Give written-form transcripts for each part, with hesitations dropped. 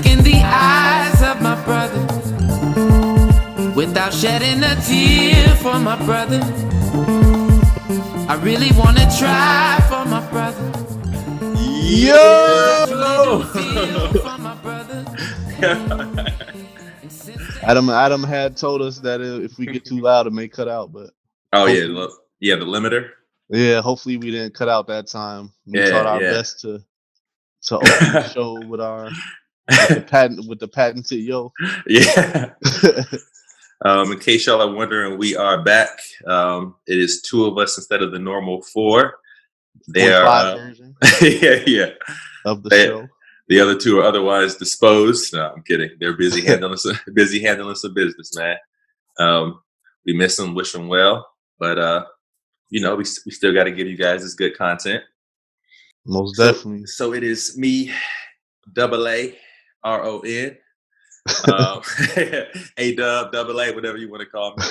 look in the eyes of my brother without shedding a tear for my brother. I really wanna try for my brother. Yo! For my brother. Adam had told us that if we get too loud, it may cut out. But yeah, the limiter. Yeah, hopefully we didn't cut out that time. We Yeah, tried our yeah. best to open the show with the patented yo. Yeah. In case y'all are wondering, we are back. It is 2 of us instead of the normal 4. They are version yeah of the show. The other 2 are otherwise disposed. No, I'm kidding. They're busy handling some business, man. We miss them, wish them well, but we still got to give you guys this good content. Most definitely. So it is me, AARON, A-Dub, AA, whatever you want to call me.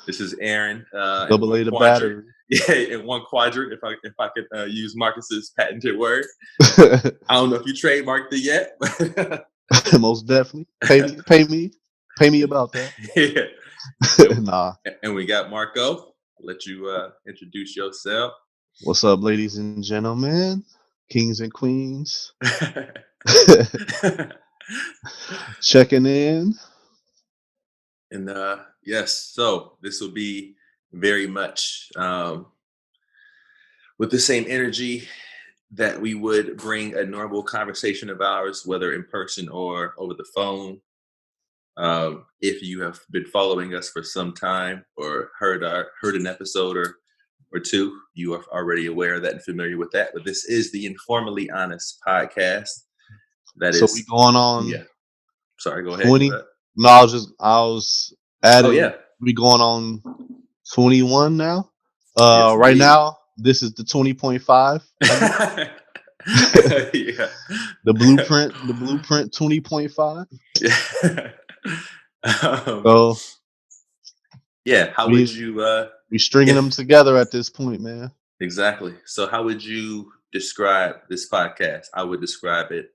This is Aaron. Double A the battery. Yeah, in one quadrant, if I could use Marcus's patented word. I don't know if you trademarked it yet. Most definitely. Pay me about that. Yeah. Nah. And we got Marco. I'll let you introduce yourself. What's up, ladies and gentlemen, kings and queens? Checking in. And yes, so this will be very much with the same energy that we would bring a normal conversation of ours, whether in person or over the phone. If you have been following us for some time or heard an episode or 2, you are already aware of that and familiar with that. But this is the InforMILLy Honest podcast. So we going on. Yeah. Sorry, go ahead. 20. No, I was adding. Oh yeah. We going on 21 now. Yes, right indeed. now, this is the 20.5. Yeah. The blueprint 20.5. Yeah. So yeah, how would you we stringing them together at this point, man? Exactly. So how would you describe this podcast? I would describe it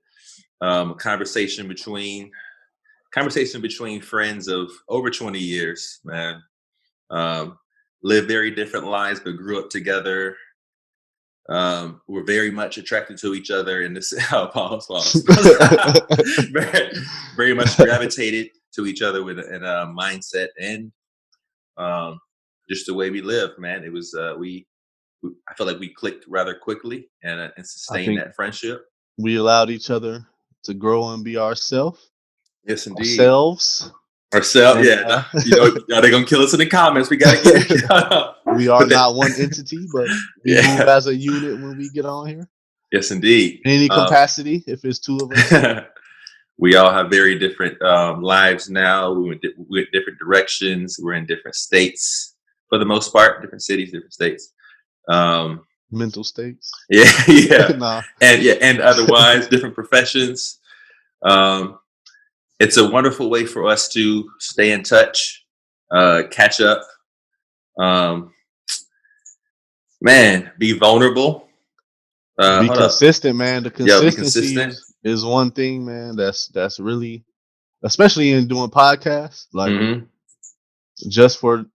a conversation between friends of over 20 years, man. Live very different lives but grew up together. We're very much attracted to each other in this pause. very much gravitated to each other in a mindset and just the way we live, man. It was I feel like we clicked rather quickly and sustained that friendship. We allowed each other to grow and be ourselves. Yes, indeed. Ourselves, yeah. They're gonna kill us in the comments. We gotta get it. We are not one entity, but we move as a unit when we get on here. Yes, indeed. In any capacity, if it's 2 of us. We all have very different lives now. We went different directions. We're in different states for the most part. Different cities, different states. Mental states. Yeah. Nah. And otherwise different professions. It's a wonderful way for us to stay in touch, catch up, man, be vulnerable. Be consistent, man. The consistency consistent. Is one thing, man. That's really, especially in doing podcasts, like just for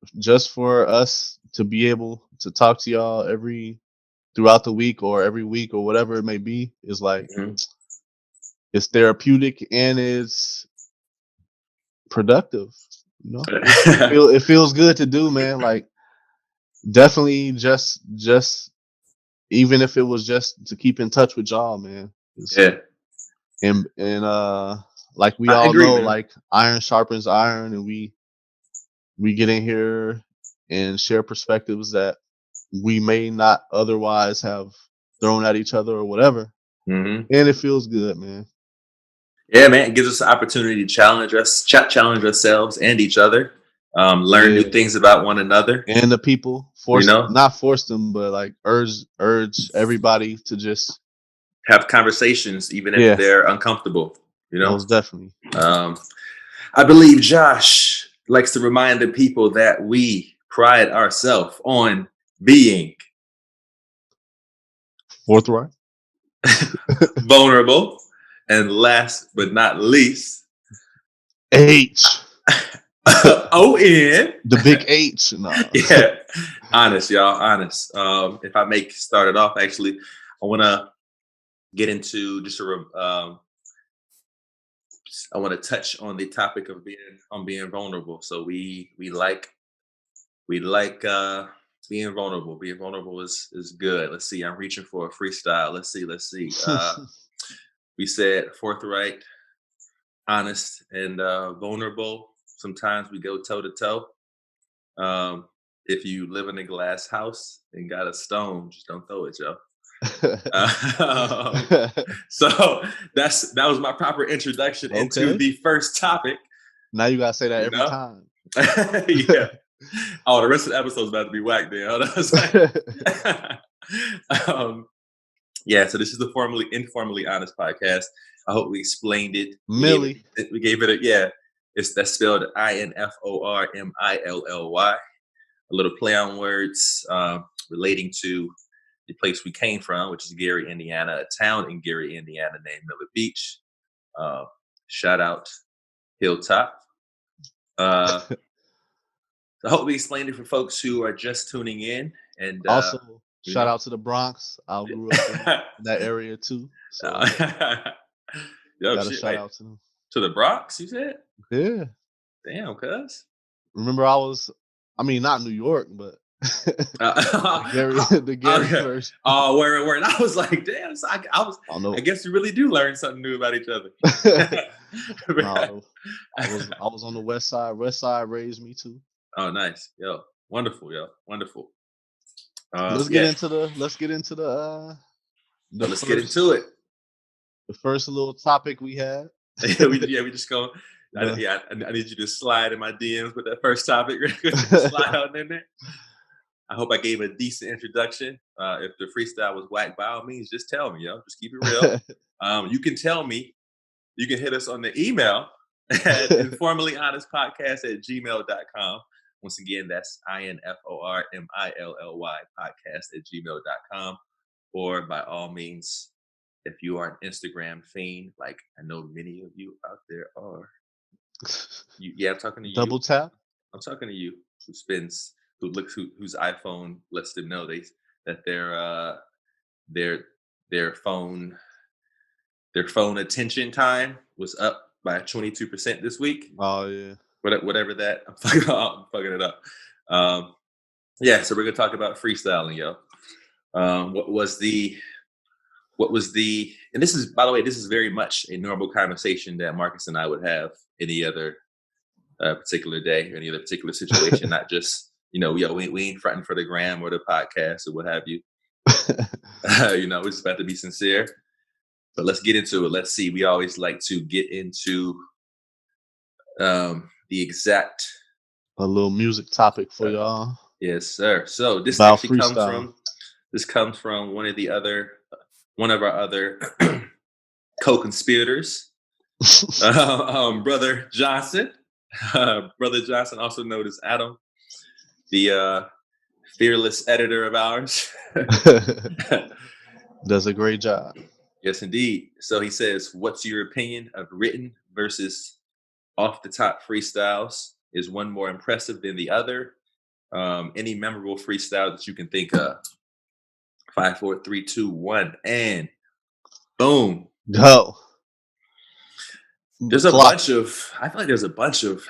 us to be able to talk to y'all throughout the week or every week or whatever it may be, is like it's therapeutic and it's productive. It feels good to do, man. Like definitely just even if it was just to keep in touch with y'all, man. And like we all know, man. Like iron sharpens iron, and we get in here and share perspectives that we may not otherwise have thrown at each other or whatever. And it feels good, man. Yeah, man. It gives us the opportunity to challenge ourselves and each other. Learn new things about one another and the people. Not force them, but like urge everybody to just have conversations, even if they're uncomfortable. Most definitely. I believe Josh likes to remind the people that we pride ourselves on being forthright, vulnerable, And last but not least, H. O-N. The big H. No. Yeah. Honest, y'all. Honest. If I make start it off, actually, I want to get into just I want to touch on the topic of being vulnerable. So we like being vulnerable. Being vulnerable is good. Let's see. I'm reaching for a freestyle. Let's see. We said forthright, honest, and vulnerable. Sometimes we go toe to toe. If you live in a glass house and got a stone, just don't throw it, Joe. So that was my proper introduction into the first topic. Now you gotta say that every time. Yeah. Oh, the rest of the episode's about to be whacked there. Yeah, so this is the informally honest podcast. I hope we explained it. Millie. We gave it that's spelled InforMILLy. A little play on words relating to the place we came from, which is Gary, Indiana, a town in Gary, Indiana named Miller Beach. Shout out Hilltop. I hope we explained it for folks who are just tuning in. And also, shout out to the Bronx. I grew up in that area too. So gotta shout out to them. To the Bronx, you said? Yeah. Damn, cuz. Remember, not New York, but the Gary version. Oh, word. I was like, damn. So I guess you really do learn something new about each other. No, I was on the west side. West side raised me too. Oh, nice. Yo, wonderful, wonderful. Let's get into the let's get into it. The first little topic we had. we just go. I need you to slide in my DMs with that first topic. Slide on in there. I hope I gave a decent introduction. If the freestyle was whack, by all means, just tell me, yo. Just keep it real. You can tell me. You can hit us on the email at informallyhonestpodcast@gmail.com. Once again, that's InforMILLy podcast@gmail.com. Or by all means, if you are an Instagram fiend, like I know many of you out there are. I'm talking to you. Double tap. I'm talking to you whose iPhone lets them know that their phone attention time was up by 22% this week. Oh yeah. Whatever that. I'm fucking it up. Yeah, so we're gonna talk about freestyling, yo. What was the and this is, by the way, this is very much a normal conversation that Marcus and I would have any other particular day or any other particular situation, not just, we ain't fronting for the gram or the podcast or what have you. We're just about to be sincere. But let's get into it. Let's see. We always like to get into the exact a little music topic for y'all. Yes, sir. So this about actually comes from one of our other co-conspirators, Brother Johnson. Brother Johnson, also known as Adam, the fearless editor of ours. Does a great job. Yes, indeed. So he says, what's your opinion of written versus off-the-top freestyles? Is one more impressive than the other? Any memorable freestyle that you can think of? 5, 4, 3, 2, 1, and boom. Go. I feel like there's a bunch of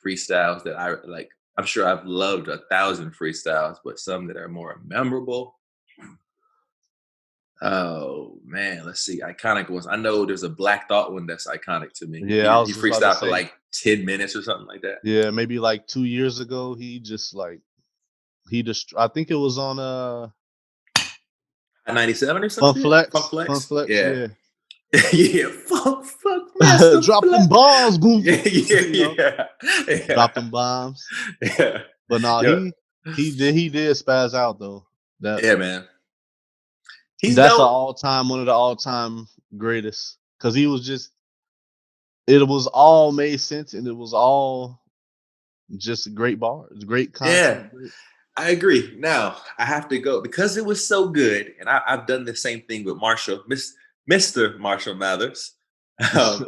freestyles that I like. I'm sure I've loved 1,000 freestyles, but some that are more memorable. Oh man, let's see. Iconic ones. I know there's a Black Thought one that's iconic to me. Yeah, he freestyled for like 10 minutes or something like that. Yeah, maybe like 2 years ago. I think it was on 97 or something. Funk Flex. Yeah. Yeah, fuck, drop them bombs, boom. Yeah. Drop them bombs. Yeah, but no, he did spaz out though. Yeah, man. That's one of the all-time greatest, because he was it was all made sense and it was all just great bars, great content. Yeah. I agree. Now I have to go because it was so good, and I've done the same thing with Marshall. Mr. Marshall Mathers. Um,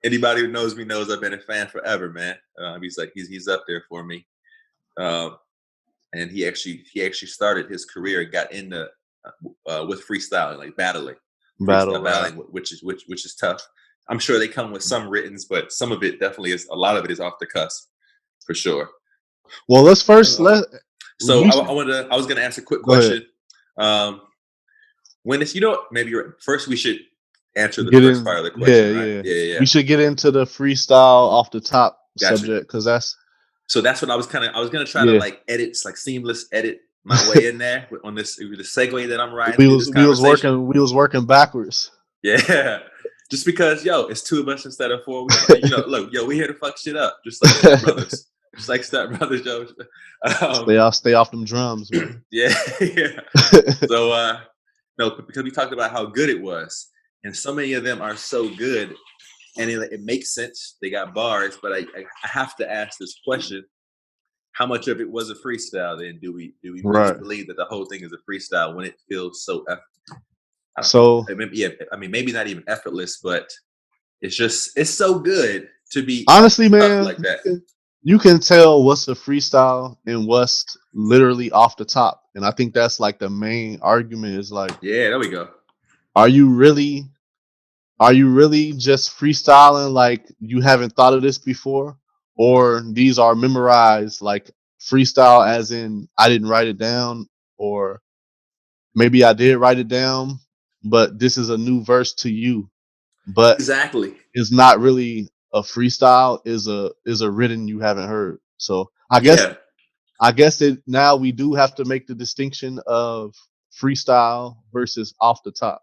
anybody who knows me knows I've been a fan forever, man. He's up there for me. And he actually started his career, got into with freestyling, like Battle freestyle rap. battling, which is tough. I'm sure they come with some writtens, but some of it definitely is. A lot of it is off the cusp, for sure. Well, let's first So I was going to ask a quick question. When it's maybe first we should answer the first part of the question, right? Yeah. We should get into the freestyle off the top subject because that's. So that's what I was going to try to like edit, like seamless edit my way in there on the segue that I'm riding through this conversation. We was working backwards. Yeah. Just because, it's 2 of us instead of 4. Look, we here to fuck shit up, just like Step Brothers. Just like Step Brothers, yo. Stay off them drums, man. Yeah. So, because we talked about how good it was, and so many of them are so good, and it makes sense. They got bars, but I have to ask this question: how much of it was a freestyle? Then do we really believe that the whole thing is a freestyle when it feels so? Maybe not even effortless, but it's so good to be honestly, man, like that. You can tell what's a freestyle and what's literally off the top, and I think that's like the main argument. Is like, yeah, there we go. Are you really just freestyling like you haven't thought of this before, or these are memorized like freestyle, as in I didn't write it down, or maybe I did write it down, but this is a new verse to you. But exactly, it's not really a freestyle. Is a written you haven't heard. So I guess now we do have to make the distinction of freestyle versus off the top.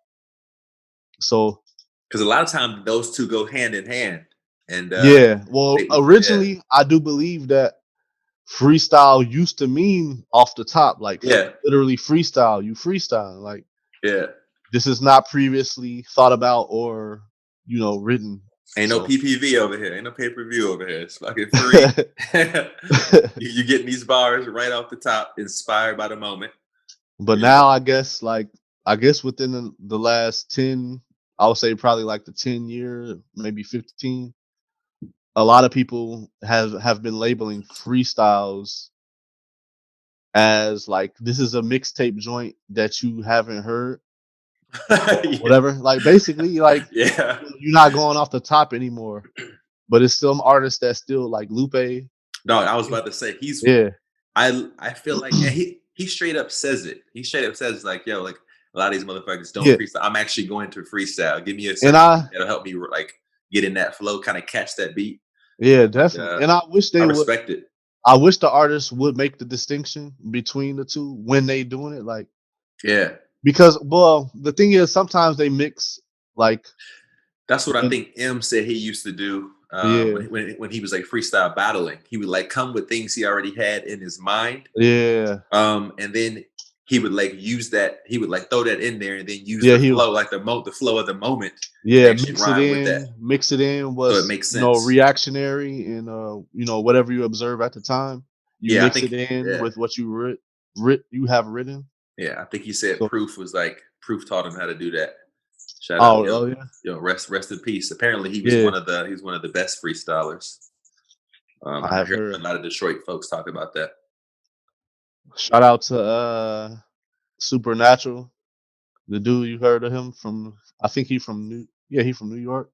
So because a lot of times those two go hand in hand. And originally I do believe that freestyle used to mean off the top, like literally freestyle. You freestyle, like this is not previously thought about or written. Ain't no PPV over here. Ain't no pay-per-view over here. It's fucking free. You getting these bars right off the top, inspired by the moment. But now I guess within the last 10, I would say probably like the 10 year, maybe 15, a lot of people have been labeling freestyles as like, this is a mixtape joint that you haven't heard. Whatever. Like basically, like you're not going off the top anymore. But it's still artists that still like Lupe. No, I was about to say I feel like he straight up says it. He straight up says like, yo, like a lot of these motherfuckers don't freestyle. I'm actually going to freestyle. Give me a second that'll help me like get in that flow, kind of catch that beat. Yeah, definitely. And I wish they would respect it. I wish the artists would make the distinction between the two when they doing it. Like, because the thing is sometimes they mix like. That's what I think M said he used to do when he was like freestyle battling. He would like come with things he already had in his mind. Yeah. And then he would like use that. He would like throw that in there and then use the flow, like the flow of the moment. Yeah, mix it in. So it makes sense. Reactionary and whatever you observe at the time. You mix it in with what you you have written. Yeah, I think he said Proof Proof taught him how to do that. Shout out, rest in peace. Apparently, he was one of the best freestylers. I heard a lot of Detroit folks talk about that. Shout out to Supernatural, the dude. You heard of him from? I think he's from New York.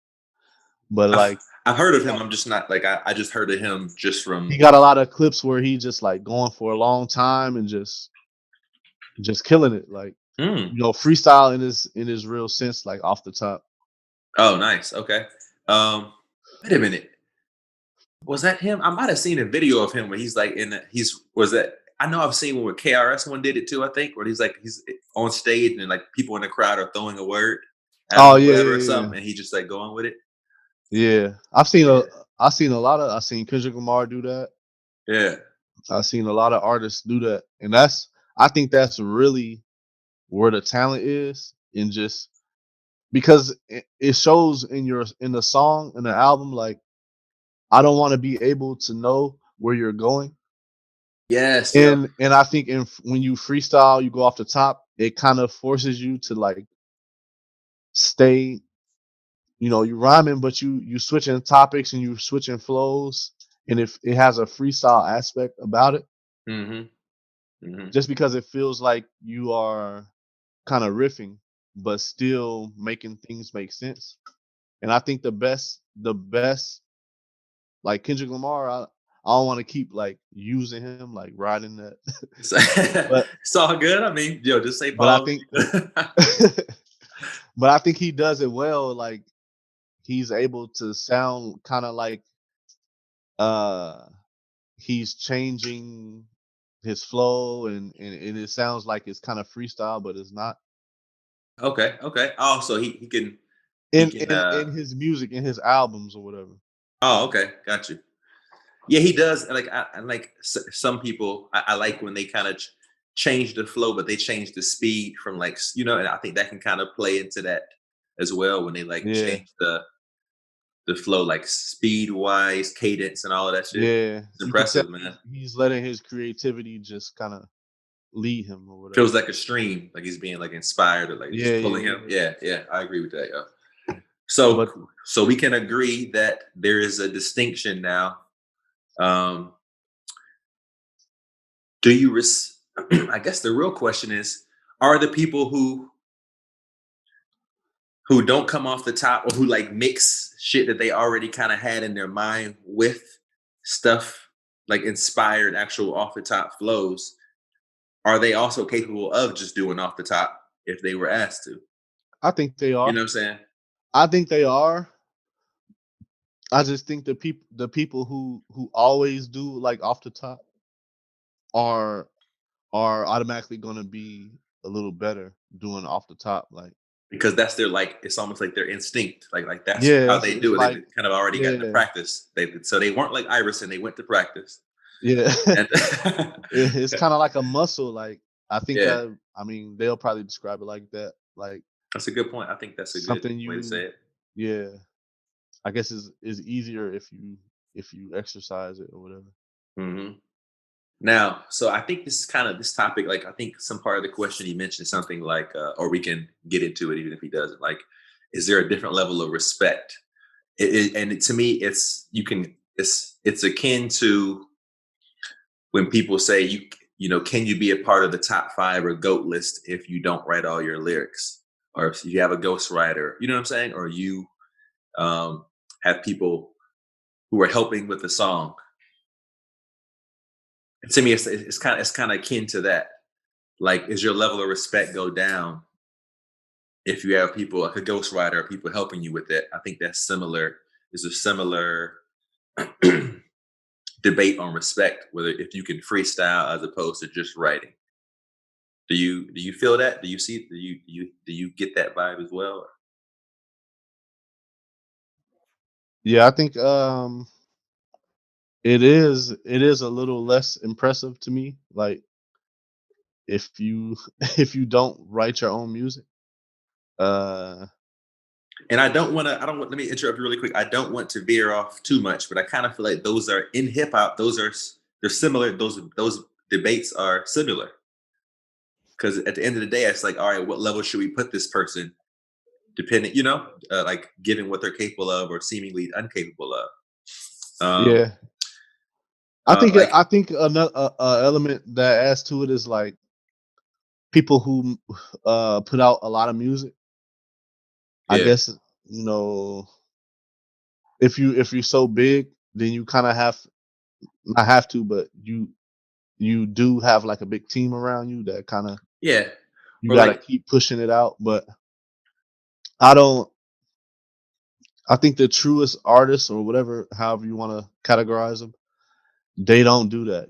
But like I've heard of him. I'm just not like I just heard of him just from. He got a lot of clips where he just like going for a long time and just killing it, like freestyle in his real sense, like off the top. Oh, nice. Okay. Wait a minute. Was that him? I might have seen a video of him where he's like I know I've seen one where KRS One did it too, I think, where he's on stage and like people in the crowd are throwing a word or something, and he just like going with it. Yeah. I've seen a lot of, I've seen Kendrick Lamar do that. Yeah. I've seen a lot of artists do that. And I think that's really where the talent is, in just because it shows in the song, in the album, like, I don't want to be able to know where you're going. Yes. And I think when you freestyle, you go off the top, it kind of forces you to like stay, you rhyming, but you switching topics and you switching flows, and if it has a freestyle aspect about it, Mm-hmm. Mm-hmm. just because it feels like you are kind of riffing, but still making things make sense. And I think the best, like Kendrick Lamar, I don't want to keep like using him, like riding that, It's, but it's all good. I mean, yo, just say but I pause. think, but I think he does it well. Like he's able to sound kind of like uh he's changing his flow, and it sounds like it's kind of freestyle, but it's not. Okay, okay. Oh, so he In can in in his music, in his albums or whatever. oh, okay, got you. Yeah, he does. Like I like some people. I like when they kind of change the flow, but they change the speed from like and I think that can kind of play into that as well when they like Yeah, change the flow, like speed wise, cadence, and all of that shit. yeah. It's You could tell impressive, man. he's letting his creativity just kind of lead him or whatever. Feels like a stream, like he's being like inspired or like Yeah, just pulling yeah, him. yeah. Yeah, yeah, I agree with that. Yeah. So, But so we can agree that there is a distinction now. Um, do you? I guess the real question is: are the people who don't come off the top or who like mix shit that they already kind of had in their mind with stuff like inspired actual off the top flows? Are they also capable of just doing off the top if they were asked to? I think they You are. know what I'm saying? I think they are. I just think the people who always do like off the top are are automatically going to be a little better doing off the top. Like, Because that's their like it's almost like their instinct. Like that's yeah, how it's, they it's do it. like, They kind of already got into yeah, practice. So they weren't like Iverson, they went to practice. yeah. And It's kind of like a muscle. Like, I think yeah, I mean they'll probably describe it like that. Like that's a good point. I think that's a good something way to say it. yeah. I guess is easier if you exercise it or whatever. Hmm. Now, so I think this is kind of this topic. Like, I think some part of the question he mentioned something like, or we can get into it even if he doesn't. Like, is there a different level of respect? To me, it's akin to when people say can you be a part of the top 5 or GOAT list if you don't write all your lyrics, or if you have a ghostwriter, you know what I'm saying, or you have people who are helping with the song. And to me, it's kind of akin to that. Like, is your level of respect go down if you have people like a ghostwriter or people helping you with it? I think that's similar. Is a similar debate on respect, whether if you can freestyle as opposed to just writing. Do you feel that? Do you get that vibe as well? Yeah, I think it is a little less impressive to me. Like if you if you don't write your own music. Uh And I don't want, let me interrupt you really quick. I don't want to veer off too much, but I kind of feel like those are in hip hop. They're similar. Those debates are similar because at the end of the day, it's like, all right, what level should we put this person? Depending, like given what they're capable of or seemingly incapable of. Um, yeah. I think like, I think another element that adds to it is like people who put out a lot of music. I yeah, guess, if you're so big, then you kind of have, not have to, but you do have like a big team around you that kind of, yeah, you or got to like, keep pushing it out. But I don't. I think the truest artists or whatever, however you want to categorize them, they don't do that.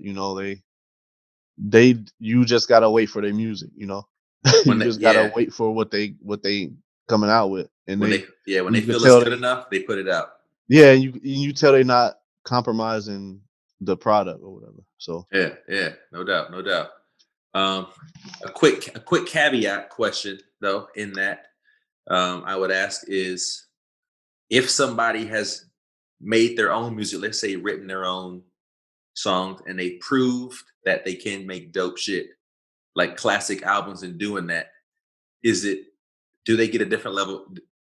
You just gotta wait for their music. when You they, just gotta yeah, wait for what they coming out with, and when they you can feel it's tell good they, enough, they put it out. yeah, you tell they not compromising the product or whatever. So Yeah, yeah, no doubt, no doubt. Um, a quick caveat question though in that I would ask is if somebody has made their own music, let's say written their own songs, and they proved that they can make dope shit like classic albums and doing that, is it do they get a different level?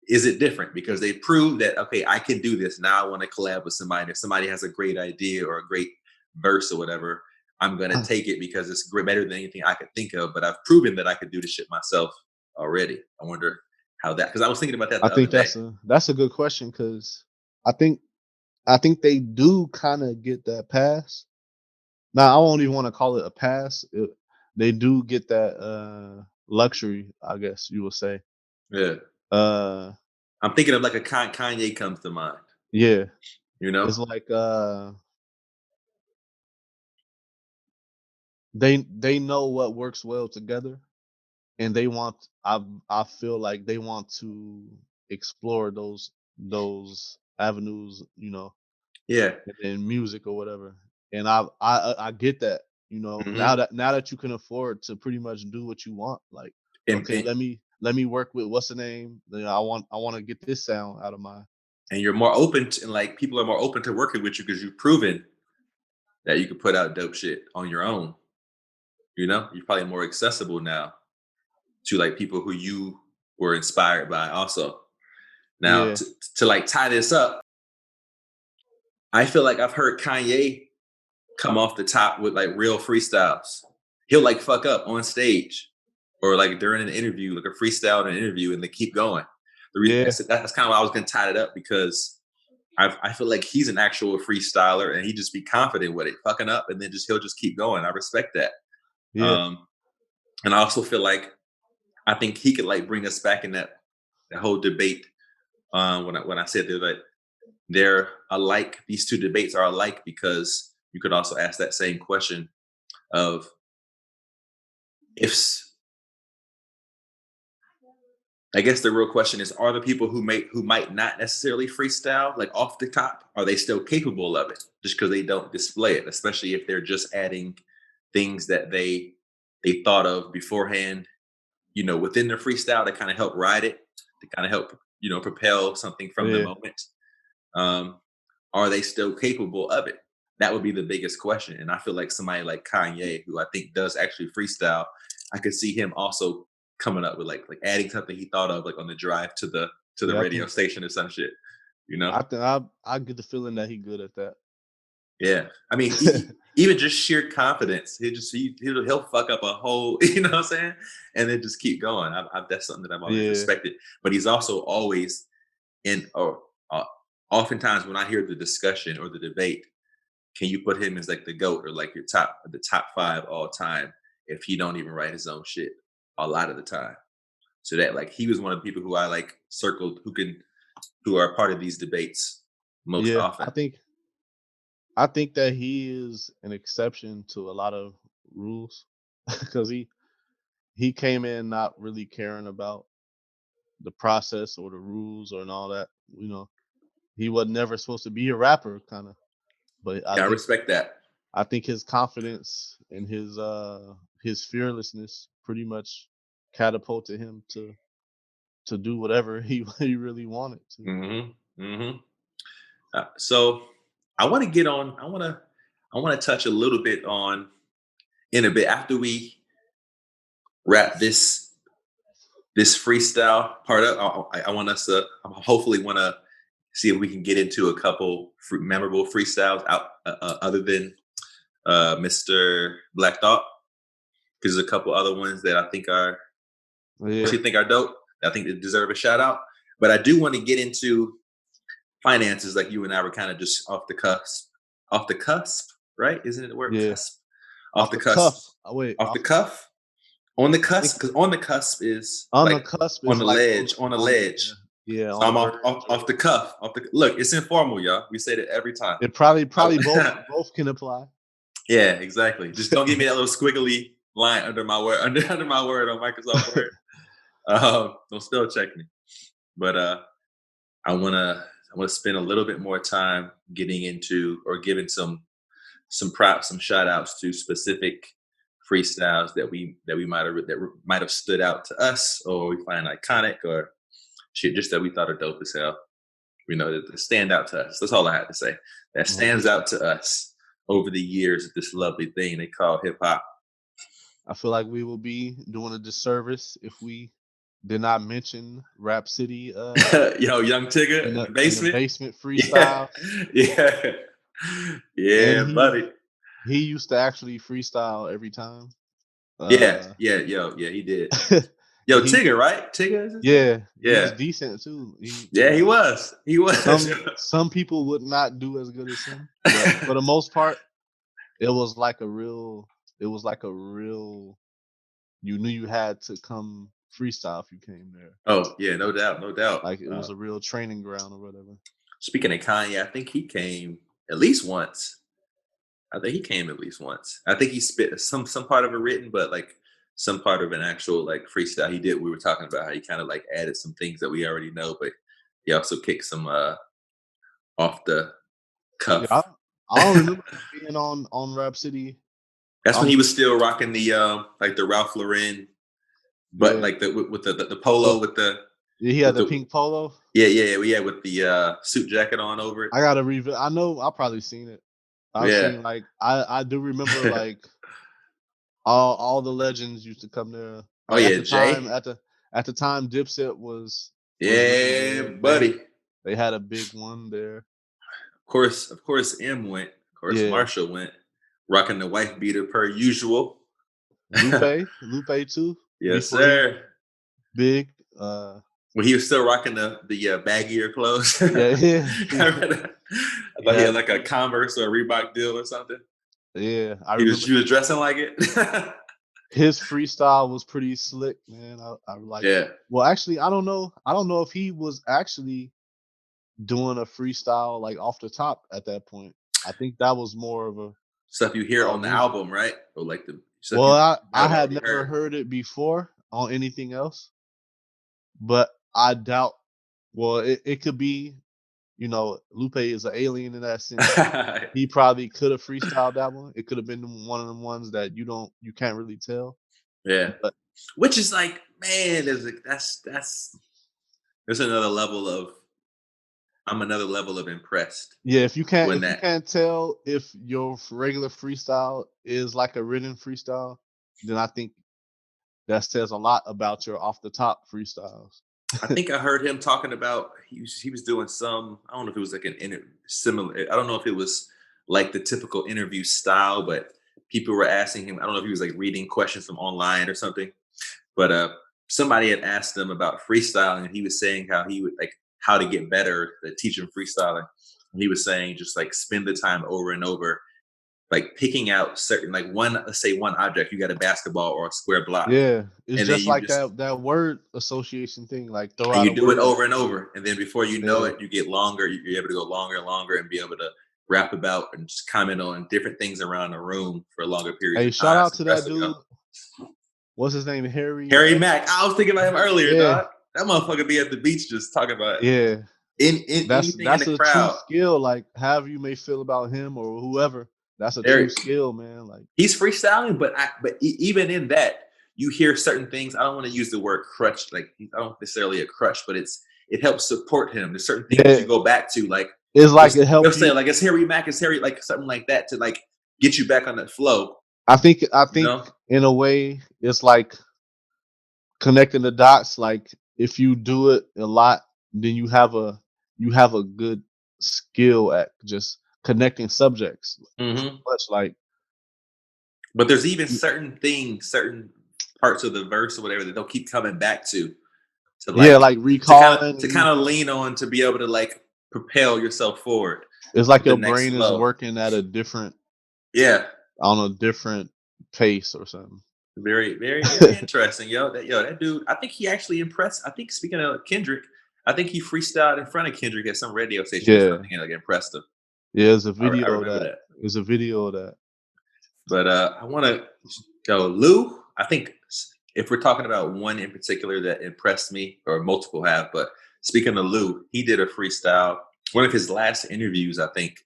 Is it different because they prove that, okay, I can do this. Now I want to collab with somebody. If somebody has a great idea or a great verse or whatever, I'm going to take it because it's better than anything I could think of. But I've proven that I could do this shit myself already. I wonder how that, because I was thinking about that I the other think day. that's a good question, because I think they do kind of get that pass. Now, I won't even want to call it a pass. They do get that luxury, I guess you would say. Yeah. Uh, I'm thinking of like a Kanye comes to mind. yeah. You know? It's like they know what works well together, and they want I feel like they want to explore those avenues, Yeah. in music or whatever. And I get that, Mm-hmm. now that you can afford to pretty much do what you want, like, okay, And let me work with what's the name. I want to get this sound out of my. and you're more open to, and like people are more open to working with you because you've proven that you can put out dope shit on your own. You know, you're probably more accessible now to like people who you were inspired by also. Now Yeah, to like tie this up, I feel like I've heard Kanye come off the top with like real freestyles. He'll like fuck up on stage or like during an interview, like a freestyle in an interview, and they keep going. yeah, That's kind of why I was gonna tie it up, because I feel like he's an actual freestyler and he just be confident with it, fucking up, and then he'll just keep going. I respect that. yeah, Um, and I also feel like I think he could like bring us back in that whole debate. When I said that they're alike, these two debates are alike, because you could also ask that same question of if, I guess the real question is, are the people who might not necessarily freestyle like off the top, are they still capable of it just because they don't display it, especially if they're just adding things that they thought of beforehand, within the freestyle to kind of help ride it, to kind of help, propel something from the yeah, moment. Um, are they still capable of it? That would be the biggest question. And I feel like somebody like Kanye, who I think does actually freestyle, I could see him also coming up with like adding something he thought of like on the drive to the yeah. radio station or some shit. You know? I get the feeling that he good at that. Yeah. I mean, even just sheer confidence, he'll fuck up a whole, you know what I'm saying, and then just keep going. That's something that I've always Yeah, respected. But he's also always in, or oftentimes when I hear the discussion or the debate, can you put him as like the GOAT or like the top 5 all time if he don't even write his own shit a lot of the time? So that like he was one of the people who I like circled who are part of these debates most yeah. often. I think that he is an exception to a lot of rules, because he came in not really caring about the process or the rules or and all that. He was never supposed to be a rapper, kind of. But Yeah, I respect that. I think his confidence and his fearlessness pretty much catapulted him to do whatever he really wanted to. Mm-hmm. Mm-hmm. So I want to get on. I want to touch a little bit on in a bit after we wrap this freestyle part up. I want us to hopefully want to see if we can get into a couple memorable freestyles out other than Mr. Black Thought, because there's a couple other ones that I think are Yeah, actually think are dope. I think they deserve a shout out. But I do want to get into finances, like you and I were kind of just off the cusp, right? Isn't it the word yeah. cusp? Off Off the the cuff. cusp, Wait, off the cuff, on the I think cusp, because on the cusp is on the like cusp on is the like ledge, on the on the ledge. yeah, So on the I'm verge, off or the cuff. Look, it's informal, y'all. We say that every time. it probably both can apply. Yeah, exactly. Just don't give me that little squiggly line under my word under my word on Microsoft Word. Don't spell check me. But I wanna spend a little bit more time getting into or giving some props, some shout outs to specific freestyles that might have stood out to us or we find iconic or shit just that we thought are dope as hell. That stand out to us. That's all I have to say. That stands out to us over the years of this lovely thing they call hip hop. I feel like we will be doing a disservice if we did not mention Rap City Young Tigger in in the the basement. basement Yeah, freestyle. yeah, And yeah, buddy. he used to actually freestyle every time. Yeah, Uh yeah, he did. Yo, he Tigger, right? Tigger is his name? yeah, he was Yeah, decent too. He yeah, he was. He was. some people would not do as good as him, but for the most part, it was like a real you knew you had to come freestyle if you came there. Oh, yeah, no doubt, no doubt. Like it was a real training ground or whatever. Speaking of Kanye, I think he came at least once. I think he came at least once. I think he spit some part of it written, but like some part of an actual like freestyle he did. We were talking about how he kind of like added some things that we already know, but he also kicked some off the Yeah, I, cuff. I don't remember him being on Rap City. That's when he Um, was still rocking the like the Ralph Lauren, but yeah, like with the polo but with the he had with the the pink polo. yeah with the suit jacket on over it. I gotta revisit. I know I've probably seen it. I've Yeah. seen like I do remember like all the legends used to come there. Oh Like yeah, Jay. at the time Dipset was really Yeah, big. buddy. They had a big one there. Of course, M went. Of course, Yeah. Marshall went, rocking the wife beater per usual. Lupe too. Yes, Before he sir. big. When he was still rocking the baggier clothes. Yeah, yeah. I thought he had like a Converse or a Reebok deal or something. Yeah. I He remember was dressing like it. his freestyle was pretty slick, man. I like. Yeah. Well, actually, I don't know. I don't know if he was actually doing a freestyle like off the top at that point. I think that was more of a Stuff you hear on the music. album, right? Or like the stuff Well, you I might have had already never heard. heard it before on anything else, but I doubt. Well, it could be. Lupe is an alien in that sense. He probably could have freestyled that one. It could have been one of them ones that you can't really tell. Yeah. But Which is like, man, there's another level of I'm another level of impressed yeah, when if you that. can't tell if your regular freestyle is like a written freestyle, then I think that says a lot about your off the top freestyles. I think I heard him talking about he was doing some. I don't know if it was like similar. I don't know if it was like the typical interview style, but people were asking him. I don't know if he was like reading questions from online or something. But somebody had asked him about freestyling, and he was saying how he would like how to get better at teaching freestyling. And he was saying just like spend the time over and over, like picking out certain like let's say one object. You got a basketball or a square block, Yeah, it's and then just you like just that word association thing. Like throw and out you a do it word. over and over, and then before you know Yeah. it, you get longer. You're able to go longer and longer, and be able to rap about and just comment on different things around the room for longer periods Hey, of shout time. out It's to that impressive, yo. dude. What's his name? Harry. Harry Mack. I was thinking about him earlier, Yeah, dog. That motherfucker be at the beach just talking about yeah. in anything in That's the a true crowd. skill. Like, however you may feel about him or whoever, that's a true There, skill, man. Like, he's freestyling, but even in that, you hear certain things. I don't want to use the word crutch. Like I don't necessarily a crutch, but it helps support him. There's certain things yeah, you go back to, like it's like it they'll help say you. like it's Harry Mack, it's Harry, like something like that to like get you back on that flow. I You think know? in a way, it's like connecting the dots. Like, if you do it a lot, then you have a good skill at just connecting subjects. Pretty Hmm. much like, But there's even certain things, certain parts of the verse or whatever that they'll keep coming back to yeah, like like recalling. kind of lean on to be able to like propel yourself forward It's like to the your next brain is flow. working at a different Yeah. on a different pace or something. Very, very, very interesting, that dude. I think he actually impressed. I think speaking of Kendrick, I think he freestyled in front of Kendrick at some radio station or Yeah. something, and like impressed him. Yeah, there's a I video of remember that. that. There's a video of that. But I want to go Lou. I think if we're talking about one in particular that impressed me, or multiple have, but speaking of Lou, he did a freestyle. One of his last interviews, I think.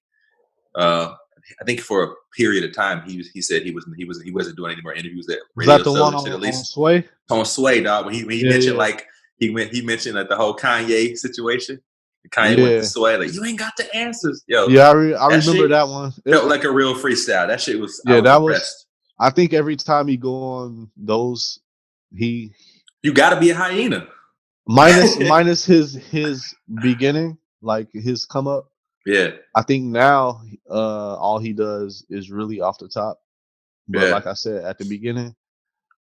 I think for a period of time, he said he wasn't doing any more interviews at Was that radio the one stations, at on least Sway? on Sway, dog. When he Yeah, mentioned yeah. like he mentioned like the whole Kanye situation. Kanye went to Yeah. Sway like you ain't got the answers, yo. Yeah, I That remember shit that one. felt like a real freestyle. That shit I Yeah, was that was impressed. I think every time he go on those he You got to be a hyena. minus his beginning, like his come up. Yeah. I think now all he does is really off the top. But like I said at the beginning,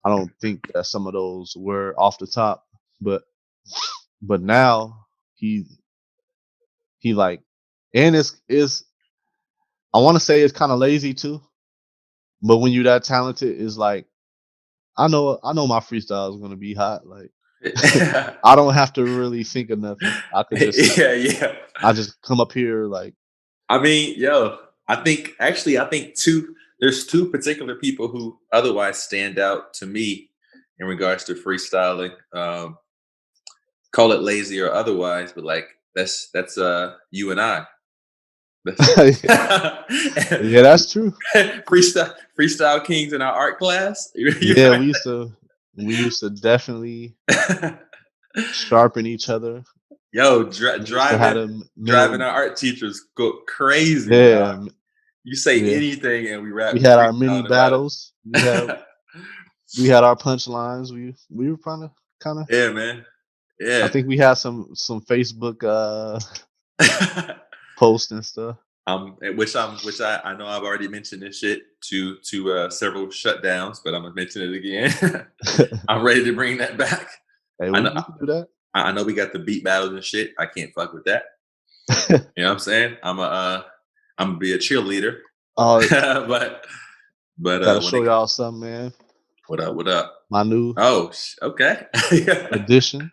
I don't think that some of those were off the top. But now he like, and it's I want to say it's kind of lazy too. But when you're that talented, it's like I know my freestyle is gonna be hot. Like I don't have to really think of nothing. I could just I just come up here like. I mean, I think there's two particular people who otherwise stand out to me in regards to freestyling. Call it lazy or otherwise, but like that's you and I. Yeah, that's true. Freestyle kings in our art class. Yeah, we used to definitely sharpen each other. Yo, driving our art teachers go crazy. Yeah, you say anything and we rap. We had our mini battles. We had our punchlines. We were kind of. Yeah, man. Yeah. I think we had some Facebook posts and stuff. Which I know I've already mentioned this shit to several shutdowns, but I'm gonna mention it again. I'm ready to bring that back. Hey, we can do that. I know we got the beat battles and shit. I can't fuck with that. You know what I'm saying? I'm gonna be a cheerleader. but gotta show y'all something, man. What up? My new okay addition.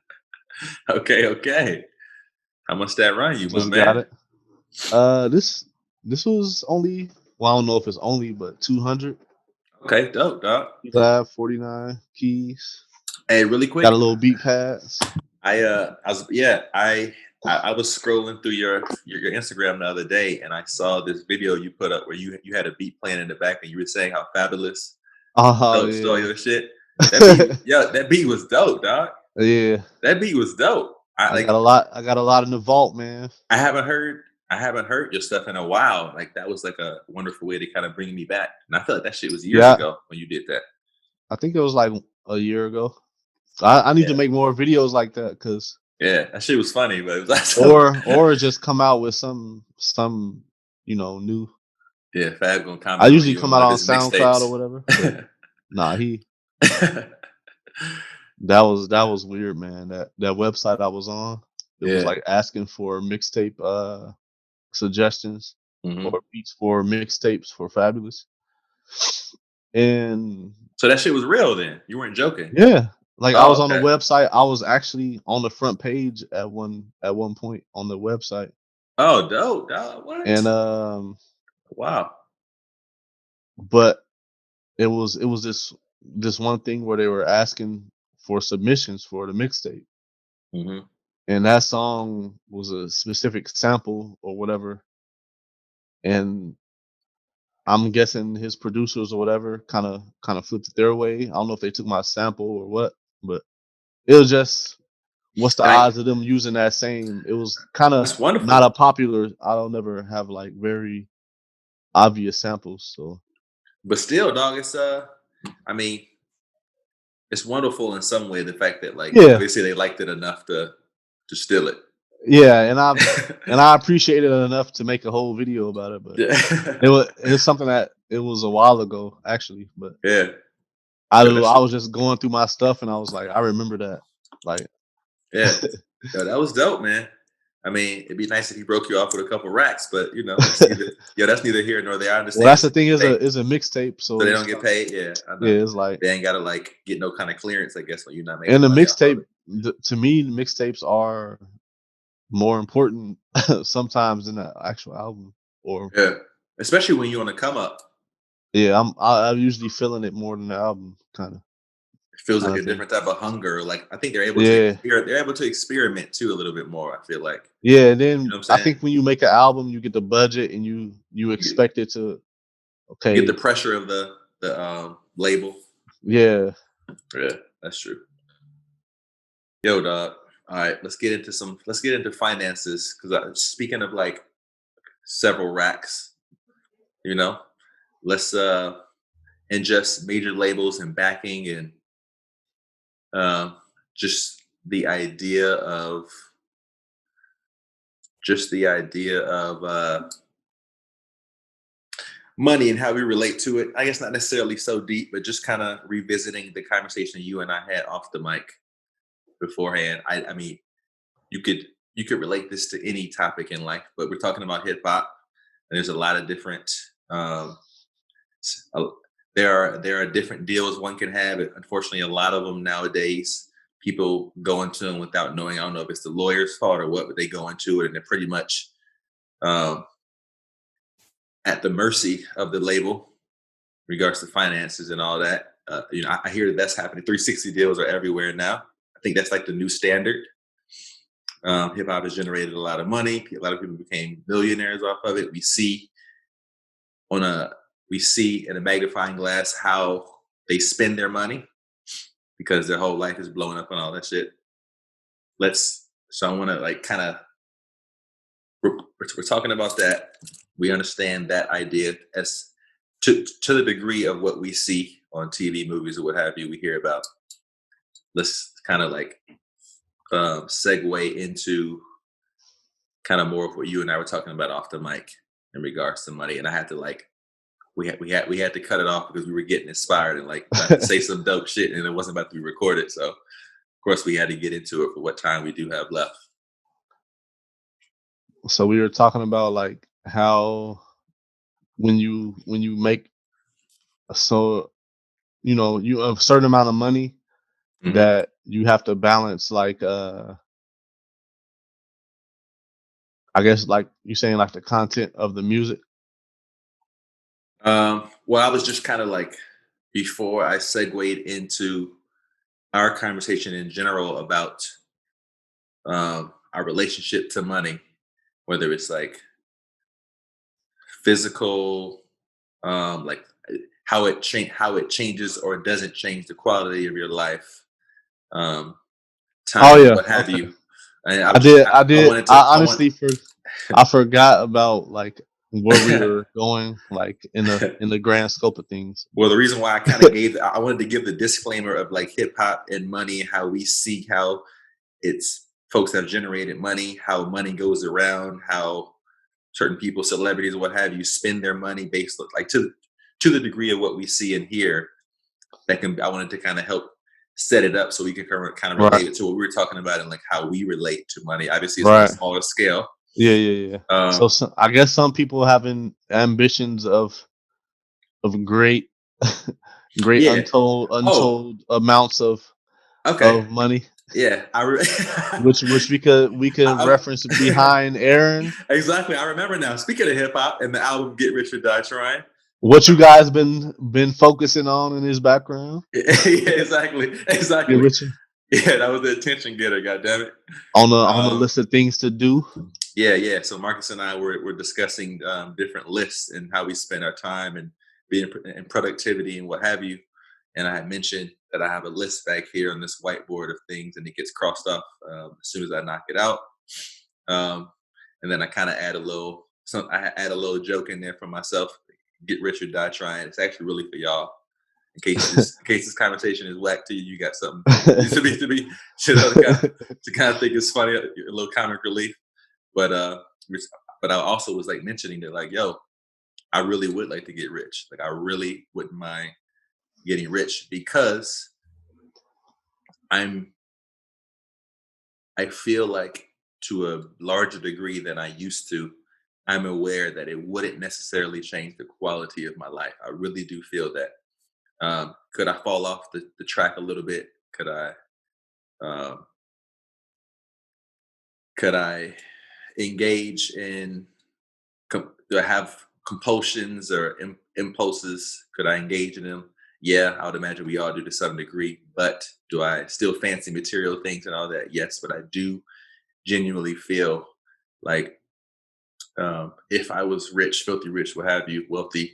Okay. How much that run you, Just my man? got it. This was only, well, I don't know if it's only, but 200. Okay, dope, dog. You have 49 keys. Hey, really quick. Got a little beat pads. I was scrolling through your Instagram the other day, and I saw this video you put up where you had a beat playing in the back, and you were saying how fabulous stole your shit. That beat was dope, dog. Yeah, that beat was dope. I got a lot in the vault, man. I haven't heard your stuff in a while. Like that was like a wonderful way to kind of bring me back, and I feel like that shit was years ago when you did that. I think it was like a year ago. I need to make more videos like that because that shit was funny, but it was or just come out with some new. Yeah, Fab gonna comment. I usually come out on SoundCloud or whatever. Nah, that was weird, man. That website I was on, it was like asking for mixtape suggestions or beats for mixtapes for Fabulous. And so that shit was real then. You weren't joking. Yeah. Like I was on the website. I was actually on the front page at one point on the website. Oh, dope. What? And wow. But it was this one thing where they were asking for submissions for the mixtape. And that song was a specific sample or whatever. And I'm guessing his producers or whatever kind of flipped it their way. I don't know if they took my sample or what, but it was just, what's the odds of them using that same? It was kind of not a popular. I don't ever have like very obvious samples. So, but still, dog, it's I mean, it's wonderful in some way the fact that like obviously they liked it enough to steal it. Yeah, and I appreciate it enough to make a whole video about it. But it's something that it was a while ago actually. But I was just going through my stuff and I was like, I remember that. Like, that was dope, man. I mean, it'd be nice if he broke you off with a couple racks, but that's neither here nor there. I understand. Well, that's the thing is a mixtape, so they don't get paid. Yeah, I know. Yeah, it's like they ain't gotta like get no kind of clearance, I guess, when you're not making. And the mixtape, to me, mixtapes are more important sometimes than the actual album. Or especially when you're on the come up. Yeah, I'm usually feeling it more than the album, kind of. It feels like a different type of hunger. Like I think they're able to experiment too a little bit more. I feel like. Yeah, and then I think when you make an album, you get the budget and you expect it to. Okay. You get the pressure of the label. Yeah. Yeah, that's true. Yo, dog. All right, let's get into finances because speaking of like several racks, let's ingest major labels and backing and just the idea of money and how we relate to it. I guess not necessarily so deep, but just kind of revisiting the conversation you and I had off the mic beforehand. I mean, you could you could relate this to any topic in life, but we're talking about hip hop, and there's a lot of different. S- uh, there are different deals one can have. Unfortunately, a lot of them nowadays, people go into them without knowing. I don't know if it's the lawyer's fault or what, but they go into it and they're pretty much um, at the mercy of the label, regards to finances and all that. I hear that's happening. 360 deals are everywhere now. I think that's like the new standard. Hip hop has generated a lot of money. A lot of people became millionaires off of it. On a we see in a magnifying glass how they spend their money because their whole life is blowing up on all that shit. So I want to like kind of we're talking about that. We understand that idea as to the degree of what we see on TV, movies, or what have you. We hear about. Let's kind of like segue into kind of more of what you and I were talking about off the mic in regards to money. And I had to like we had to cut it off because we were getting inspired and like about to say some dope shit and it wasn't about to be recorded. So of course we had to get into it for what time we do have left. So we were talking about like how when you make so you a certain amount of money Mhm. that you have to balance like I guess like you're saying like the content of the music. Well, I was just kind of like before I segued into our conversation in general about our relationship to money, whether it's like physical, like how it changes or doesn't change the quality of your life, um, Oh time, yeah, what have okay. you. And I was just I wanted to I honestly I forgot about like where we were going like in the grand scope of things. well, the reason why I kind of I wanted to give the disclaimer of like hip hop and money, how we see how it's folks have generated money, how money goes around, how certain people, celebrities, what have you, spend their money based like to the degree of what we see and hear. I wanted to kind of help set it up so we can kind of relate Right, it to what we were talking about and like how we relate to money. Obviously, it's on a right. smaller scale. Yeah. Um, So I guess some people having ambitions of great great yeah. Oh, untold amounts okay. of money, Yeah. which we could I, reference behind Aaron. exactly. I remember now. Speaking of hip hop and the album "Get Rich or Die Trying." What you guys been focusing on in his background? Yeah, exactly. Get Exactly. Richard Yeah, that was the attention getter. God damn it. on the Um, list of things to do. yeah. So Marcus and I were discussing different lists and how we spend our time and being in productivity and what have you. And I had mentioned that I have a list back here on this whiteboard of things, and it gets crossed off as soon as I knock it out. Um, and then I kind of I add a little joke in there for myself. Get rich or die trying. It's actually really for y'all. In case this conversation is whack to you, you got something to kind of think it's funny, a little comic relief. But but I also was like mentioning that like, yo, I really would like to get rich. Like I really wouldn't mind getting rich because I'm I feel like to a larger degree than I used to, I'm aware that it wouldn't necessarily change the quality of my life. I really do feel that. Could I fall off the track a little bit? Um, could I engage in do I have compulsions or impulses? Could I engage in them? Yeah, I would imagine we all do to some degree. But do I still fancy material things and all that? Yes, but I do genuinely feel like if I was rich, filthy rich, what have you, wealthy,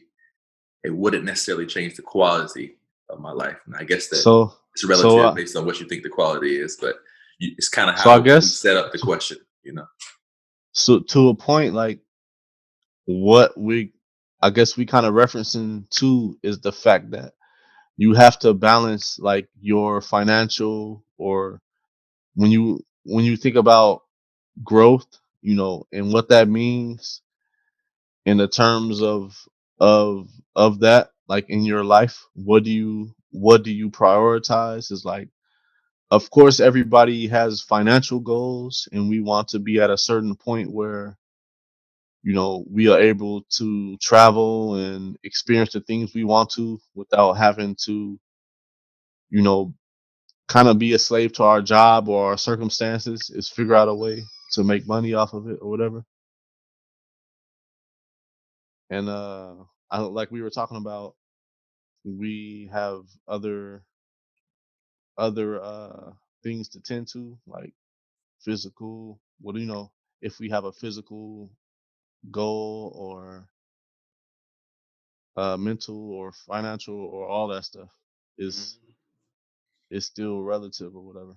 it wouldn't necessarily change the quality of my life. And I guess that So it's so relative based on what you think the quality is, but it's kind of so I how we guess set up the question, you know? so to a point like what we I guess we kind of referencing too is the fact that you have to balance like your financial or when you think about growth, you know, and what that means in the terms of of that, like in your life, what do you prioritize? Is like, of course, everybody has financial goals, and we want to be at a certain point where, you know, we are able to travel and experience the things we want to without having to, you know, kind of be a slave to our job or our circumstances. Is figure out a way to make money off of it or whatever. And like we were talking about, we have other things to tend to, like physical, what do you know, if we have a physical goal or mental or financial or all that stuff is Mhm. is still relative or whatever.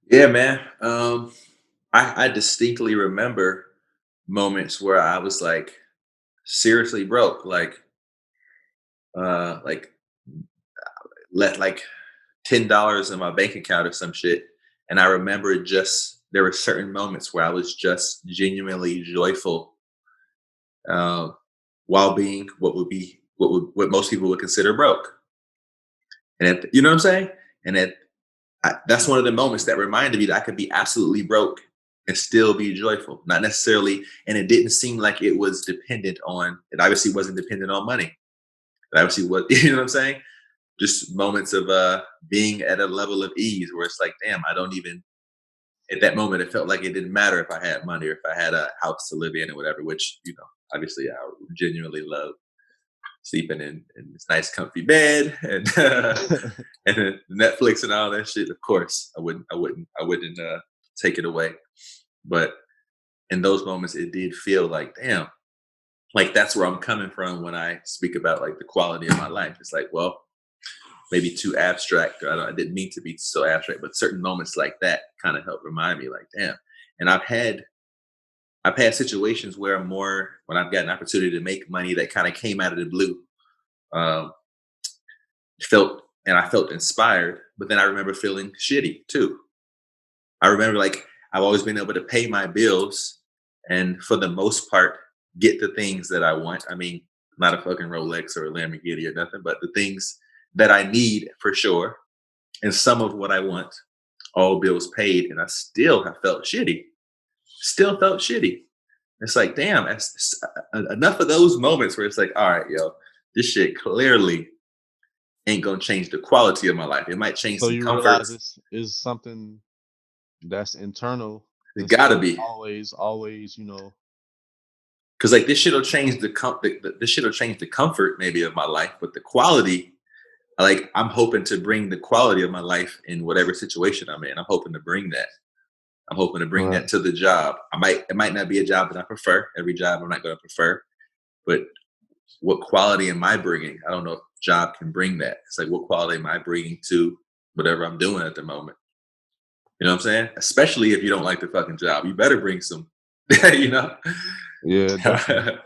Yeah, man. I distinctly remember moments where I was like seriously broke, like let like $10 in my bank account or some shit. And I remember just there were certain moments where I was just genuinely joyful, uh, while being what most people would consider broke. You know what I'm saying? And that's one of the moments that reminded me that I could be absolutely broke and still be joyful. Not necessarily, and it didn't seem like it was dependent on. It obviously wasn't dependent on money. It obviously was. You know what I'm saying? Just moments of being at a level of ease where it's like, damn, I don't even. At that moment, it felt like it didn't matter if I had money or if I had a house to live in or whatever. Which obviously, I genuinely love sleeping in this nice comfy bed and and Netflix and all that shit. Of course, I wouldn't take it away. But in those moments, it did feel like, damn, like that's where I'm coming from when I speak about like the quality of my life. It's like, well, maybe too abstract. I didn't mean to be so abstract, but certain moments like that kind of help remind me, like, damn. And I've had situations where when I've got an opportunity to make money that kind of came out of the blue. Um, I felt inspired, but then I remember feeling shitty too. I remember like I've always been able to pay my bills and for the most part get the things that I want. I mean, not a fucking Rolex or a Lamborghini or nothing, but the things that I need for sure. And some of what I want, all bills paid, and I still have felt shitty. Still felt shitty. It's like, damn, enough of those moments where it's like, all right, yo, this shit clearly ain't gonna change the quality of my life. It might change So some you realize comforts. this is something that's internal It instead gotta of be. always, you know. Because like this shit'll change this shit'll change the comfort maybe of my life, but the quality, like I'm hoping to bring the quality of my life in whatever situation I'm in. I'm hoping to bring that. I'm hoping to bring Right. that to the job. It might not be a job that I prefer. Every job I'm not going to prefer, but what quality am I bringing? I don't know if job can bring that. It's like, what quality am I bringing to whatever I'm doing at the moment? You know what I'm saying? Especially if you don't like the fucking job, you better bring some, you know? Yeah, definitely.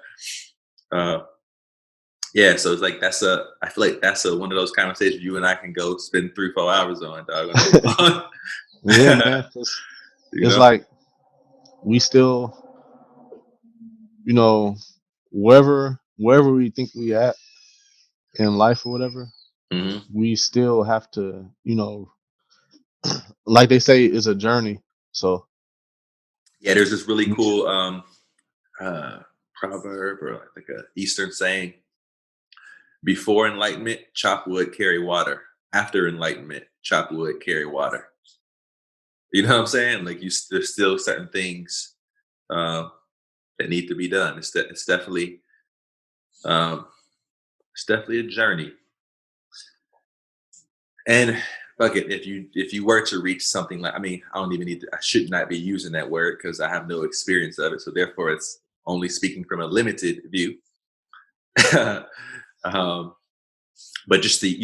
uh, yeah, so it's like I feel like that's one of those conversations you and I can go spend 3-4 hours on, dog. Yeah, man. You It's know? like we still, you know, wherever we think we at in life or whatever, Hmm. we still have to, you know, like they say, it's a journey. So Yeah, there's this really cool uh, proverb or like a Eastern saying: "Before enlightenment, chop wood, carry water. After enlightenment, chop wood, carry water." You know what I'm saying? Like there's still certain things uh, that need to be done. Um, it's definitely a journey. And fuck it, if you were to reach something like, I mean, I should not be using that word because I have no experience of it. So therefore, it's only speaking from a limited view. um, but just the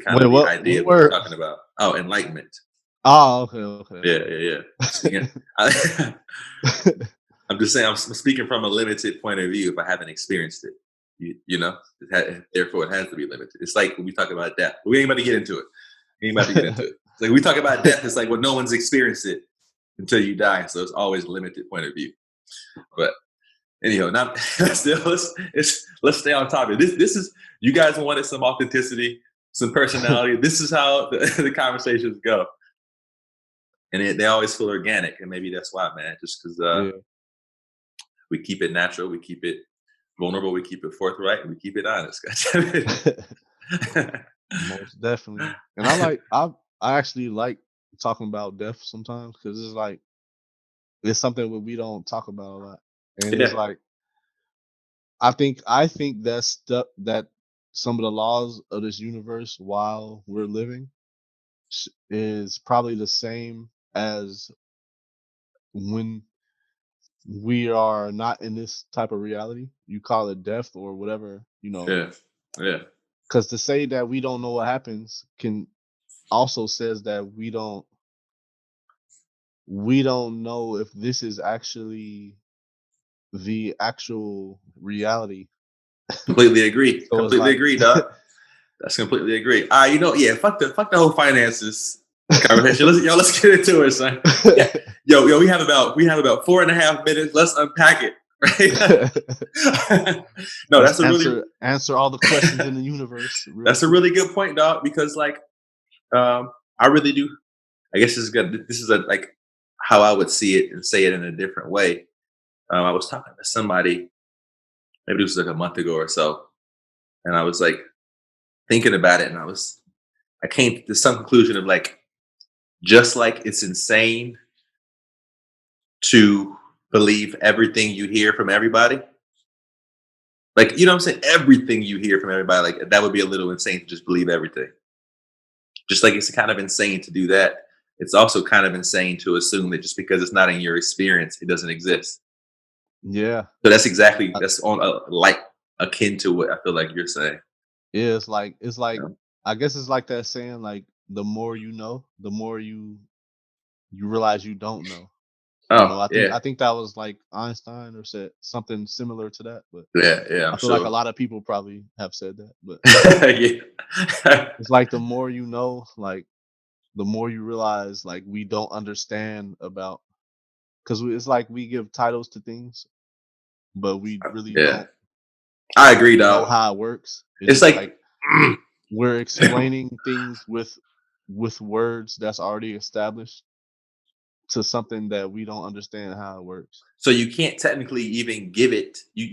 kind wait, of the idea what of what you're word? talking about. Oh, enlightenment. Oh, okay, okay, Yeah, yeah, yeah. Speaking, I'm just saying, I'm speaking from a limited point of view. If I haven't experienced it, therefore it has to be limited. It's like when we talk about death. We ain't about to get into it. We ain't about to get into it. Like we talk about death, it's like, well, no one's experienced it until you die. So it's always a limited point of view. But anyhow, not still let's stay on topic. This is, you guys wanted some authenticity, some personality. This is how the conversations go. And they always feel organic. And maybe that's why, man, just because we keep it natural, we keep it vulnerable, we keep it forthright, and we keep it honest. Most definitely. And I actually like talking about death sometimes because it's like it's something that we don't talk about a lot. And it's like I think that stuff that some of the laws of this universe while we're living is probably the same as when we are not in this type of reality. You call it death or whatever, Yeah. Because to say that we don't know what happens can also says that we don't know if this is actually the actual reality. Completely agree. So it's Completely like, agree, dog. That's completely agree. Fuck the whole finances conversation. Let's get into it, son. Yeah. Yo, we have about 4.5 minutes. Let's unpack it. Right? No, let's that's answer all the questions in the universe. That's a really good point, dog. Because I really do. I guess this is good. This is like how I would see it and say it in a different way. I was talking to somebody, maybe it was like a month ago or so, and I was like thinking about it, and I came to some conclusion of like, just like it's insane to believe everything you hear from everybody. Like, you know what I'm saying? Everything you hear from everybody, like that would be a little insane to just believe everything. Just like it's kind of insane to do that. It's also kind of insane to assume that just because it's not in your experience, it doesn't exist. Yeah. So that's on like akin to what I feel like you're saying. Yeah, it's like I guess it's like that saying, like the more you know, the more you realize you don't know. Oh, I think that was like Einstein or said something similar to that. But yeah, I I'm feel like a sure. lot of people probably have said that. But Yeah. it's like the more you know, like the more you realize, like we don't understand about, because it's like we give titles to things, but we really Yeah. don't I agree, know dog. how it works. It's It's just like like we're explaining things with words that's already established to something that we don't understand how it works. so you can't technically even give it. You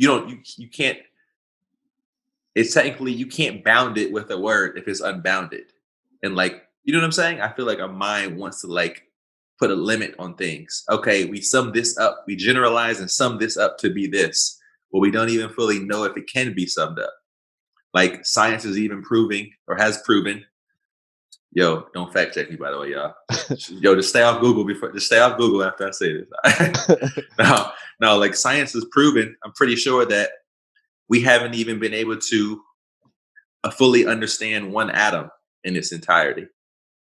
can't. It's technically you can't bound it with a word if it's unbounded, and like you know what I'm saying. I feel like our mind wants to like put a limit on things. Okay, we sum this up, we generalize and sum this up to be this, but we don't even fully know if it can be summed up. Like science is even proving or has proven. Yo, don't fact check me, by the way, y'all. Just stay off Google just stay off Google after I say this. No, like science has proven. I'm pretty sure that we haven't even been able to fully understand one atom in its entirety.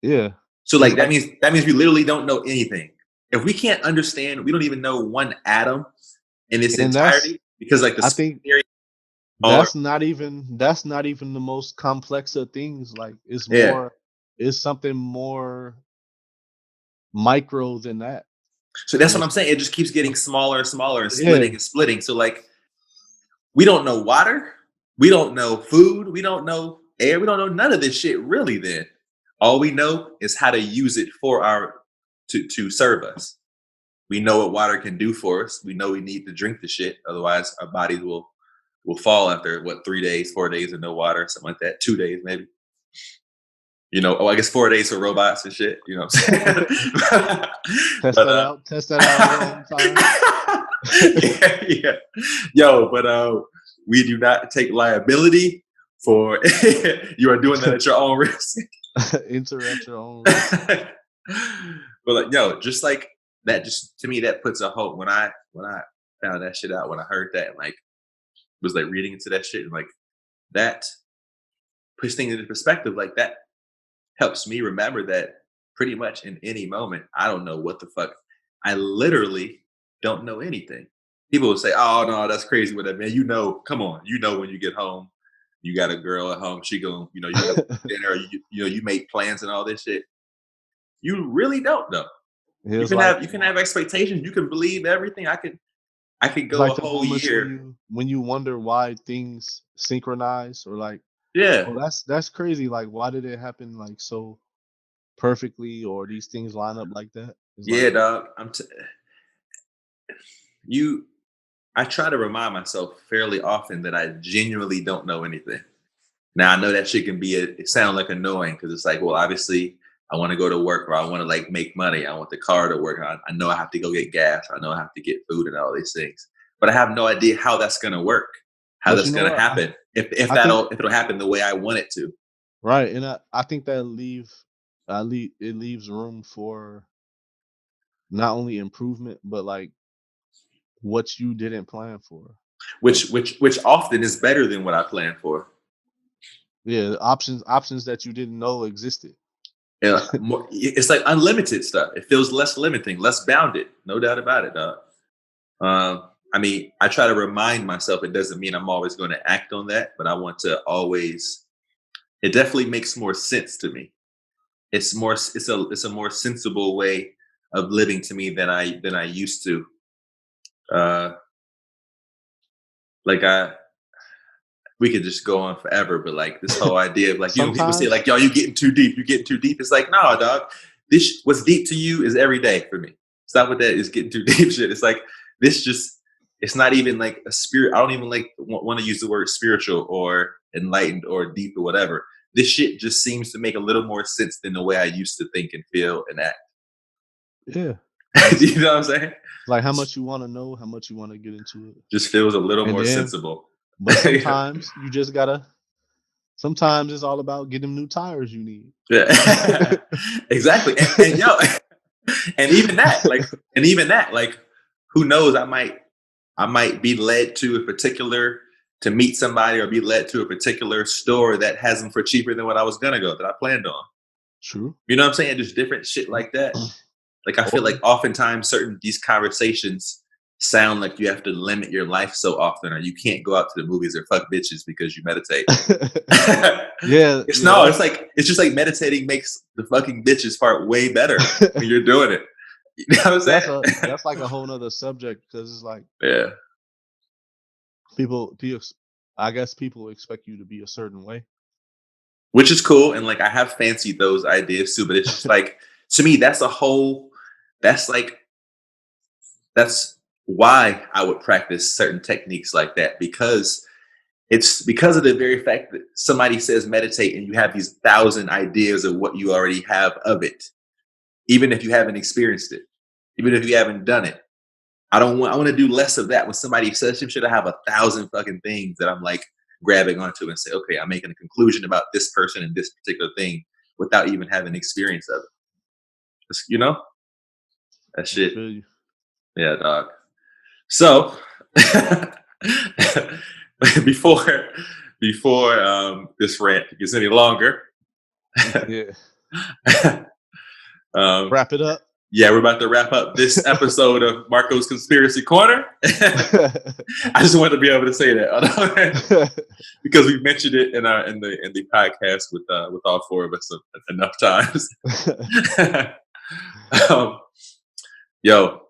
Yeah. So, like that means we literally don't know anything. If we can't understand, we don't even know one atom in its And entirety because, like, I think theory. that's not even the most complex of things. Like Yeah. it's something more micro than that. So that's And what I'm saying. It just keeps getting smaller and smaller and yeah. splitting and splitting. So, like, we don't know water, we don't know food, we don't know air, we don't know none of this shit really. Then all we know is how to use it for to serve us. We know what water can do for us. We know we need to drink the shit, otherwise our bodies will fall after 3 days, 4 days of no water, something like that. 2 days maybe. I guess 4 days for robots and shit. You know what I'm saying? Test that out one time. Yeah. Yo, but we do not take liability for you are doing that at your own risk. Enter at your own risk. But like, yo, just like that, just to me, that puts a hope. When I found that shit out, when I heard that, and like was like reading into that shit, and like that puts things into perspective. Like that helps me remember that pretty much in any moment, I don't know what the fuck. I literally don't know anything. People will say, "Oh no, that's crazy with that man." Come on, when you get home, you got a girl at home. She going, you have dinner. You make plans and all this shit. You really don't know. You can have expectations. You can believe everything. I could go like a the whole moments year. when you wonder why things synchronize, or like, Yeah, oh, that's crazy. Like, why did it happen like so perfectly, or these things line up like that? It's like, yeah, dog. You. I try to remind myself fairly often that I genuinely don't know anything. Now I know that shit can be it sound like annoying because it's like, well, obviously I want to go to work or I want to like make money. I want the car to work. I know I have to go get gas. I know I have to get food and all these things. But I have no idea how that's gonna work, how but you that's know gonna what? happen, I think if it'll happen the way I want it to. right, and I think that it leaves room for not only improvement, but like what you didn't plan for. Like, Which often is better than what I planned for. yeah, options that you didn't know existed. Yeah, it's like unlimited stuff. It feels less limiting, less bounded. No doubt about it, dog. I mean, I try to remind myself it doesn't mean I'm always going to act on that, but I want to always. It definitely makes more sense to me. It's a more sensible way of living to me than I used to. Uh, like I we could just go on forever, but like this whole idea of like, you know, people say Sometimes, like, yo, you getting too deep, you getting too deep. It's like, no, dog. This what's deep to you is every day for me. Stop with that. Is getting too deep shit. It's like this just. It's not even like a spirit. I don't even like want to use the word spiritual or enlightened or deep or whatever. This shit just seems to make a little more sense than the way I used to think and feel and act. yeah, it's You know what I'm saying? like how much you want to know, how much you want to get into it, Just feels a little and more then, sensible. but sometimes you just gotta. Sometimes it's all about getting them new tires you need. Yeah, exactly. And yo, and even that, like, who knows? I might be led to a particular to meet somebody or be led to a particular store that has them for cheaper than what I was gonna go that I planned on. True. You know what I'm saying? Just different shit like that. Like I feel like Or oftentimes these conversations sound like you have to limit your life so often, or you can't go out to the movies or fuck bitches because you meditate. yeah, It's yeah, no, it's just like meditating makes the fucking bitches part way better when you're doing it. You know what I'm saying? that's like a whole nother subject, because it's like Yeah. people I guess people expect you to be a certain way. Which is cool. And like I have fancied those ideas too, but it's just like to me, that's like that's why I would practice certain techniques like that because it's because of the very fact that somebody says meditate and you have these 1,000 ideas of what you already have of it, even if you haven't experienced it, even if you haven't done it. I want to do less of that. When somebody says some shit, I have 1,000 fucking things that I'm like grabbing onto and say, okay, I'm making a conclusion about this person and this particular thing without even having experience of it. You know, that I shit. feel you. Yeah, dog. So before this rant gets any longer, Yeah. um, Wrap it up. yeah, we're about to wrap up this episode of Marco's Conspiracy Corner. I just wanted to be able to say that because we mentioned it in the podcast with all four of us enough times. Yo,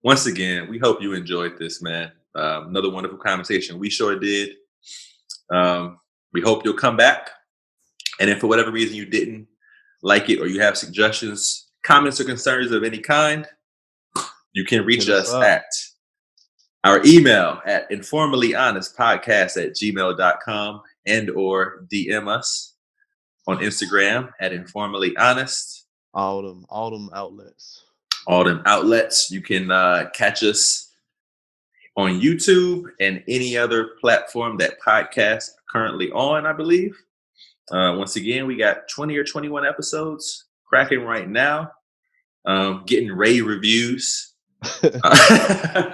once again, we hope you enjoyed this, man. Another wonderful conversation. We sure did. We hope you'll come back. And if for whatever reason you didn't like it or you have suggestions, comments, or concerns of any kind, you can reach Hit us us up. at our email at informallyyhonest@gmail.com and or DM us on Instagram at informallyyhonest. All them outlets. All them outlets. You can catch us on YouTube and any other platform that podcasts are currently on, I believe. Once again, we got 20 or 21 episodes cracking right now. Getting rave reviews. Yeah.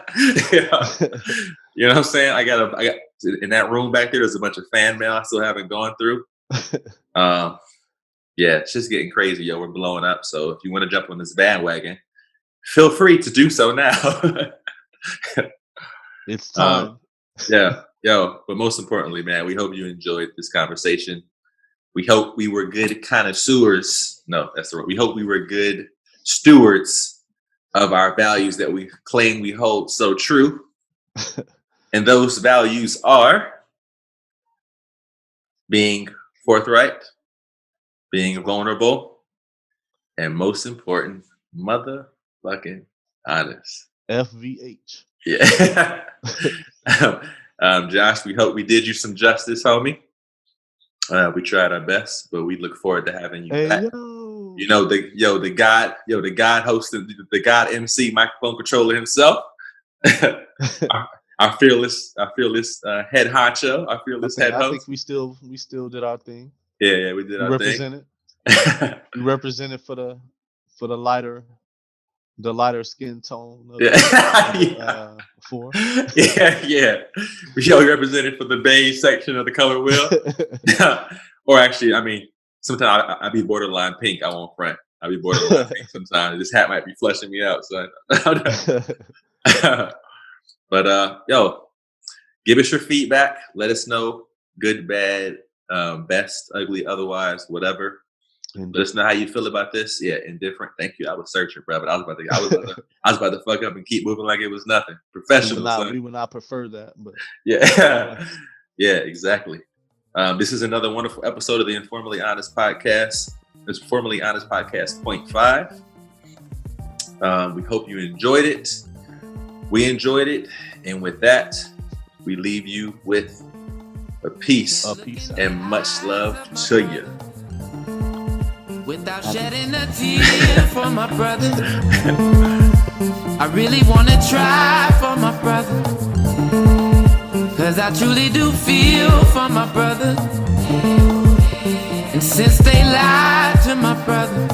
You know what I'm saying? I got in that room back there. There's a bunch of fan mail I still haven't gone through. Yeah, it's just getting crazy, yo. We're blowing up. So if you want to jump on this bandwagon, feel free to do so now. It's time. Yeah, yo. But most importantly, man, we hope you enjoyed this conversation. We hope we were good connoisseurs. No, that's the word. We hope we were good stewards of our values that we claim we hold so true. And those values are being forthright, being vulnerable, and most important, motherfucking honest. FVH. Yeah. Josh, we hope we did you some justice, homie. We tried our best, but we look forward to having you back. Yo. You know, the God hosting, the God MC microphone controller himself. our fearless head honcho, our fearless head host. I think we still did our thing. Yeah, we did our thing. We represented for the lighter skin tone. Before. Yeah. We represented for the beige section of the color wheel. Or actually, I mean, sometimes I be borderline pink. I won't front. I be borderline pink sometimes. This hat might be flushing me out. So, but give us your feedback. Let us know, good, bad, best, ugly, otherwise, whatever. Let us know how you feel about this. Yeah, indifferent. Thank you. I was searching, bro, but I was about to fuck up and keep moving like it was nothing. Professional. We would not prefer that, but yeah, yeah, exactly. This is another wonderful episode of the InforMILLy Honest Podcast. It's InforMILLy Honest Podcast 0.5. We hope you enjoyed it. We enjoyed it, and with that, we leave you with a peace and much love to you. Without shedding a tear for my brother, I really wanna try for my brother, 'cause I truly do feel for my brother. And since they lied to my brother,